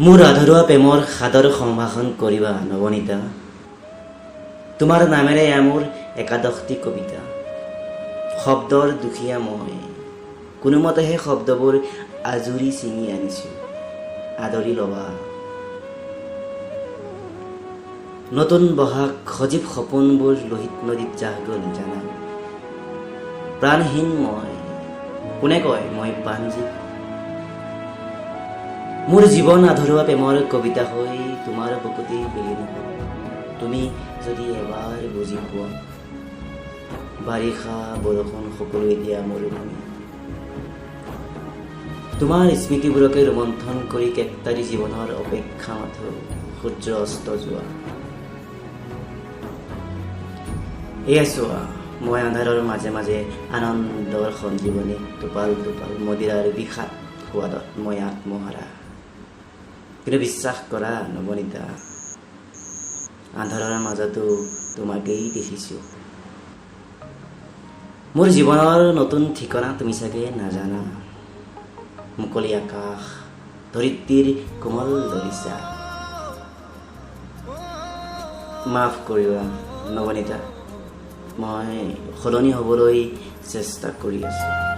মোৰ আধৰুৱা প্ৰেমৰ সাদৰ সম্ভাষণ কৰিবা নৱনীতা। তোমাৰ নামেৰে মোৰ একাদশটি কবিতা। শব্দৰ দুখীয়া মই, কোনোমতে সেই শব্দবোৰ আজুৰি ছিঙি আনিছোঁ, আদৰি ল'বা। নতুন বহাগ সজীৱ সপোনবোৰ লোহিত নদীত জাহ গ'ল জানা। প্ৰাণহীন মই, কোনে কয় মই প্ৰাণজীৱ। মোৰ জীৱন আধৰুৱা প্ৰেমৰ কবিতা হৈ তোমাৰ বুকুতে বিলীন হ'ল। তুমি যদি এবাৰ বুজি পোৱা, বাৰিষা বৰষুণ সকলো এতিয়া মৰুভূমি। তোমাৰ স্মৃতিবোৰকে ৰোমন্থন কৰি কেকটাৰী জীৱনৰ অপেক্ষা মাথো সূৰ্য অস্ত যোৱা। এয়া চোৱা, মই আন্ধাৰৰ মাজে মাজে আনন্দৰ সঞ্জীৱনী, টোপাল টোপাল মদিৰাৰ বিষাদ সোৱাদত মই আত্মহাৰা। কিন্তু বিশ্বাস কৰা নৱনীতা, আন্ধাৰৰ মাজতো তোমাকেই দেখিছোঁ। মোৰ জীৱনৰ নতুন ঠিকনা তুমি চাগে নাজানা। মুকলি আকাশ, ধৰিত্ৰীৰ কোমল দলিচা। মাফ কৰিবা নৱনীতা, মই সলনি হ'বলৈ চেষ্টা কৰি আছোঁ।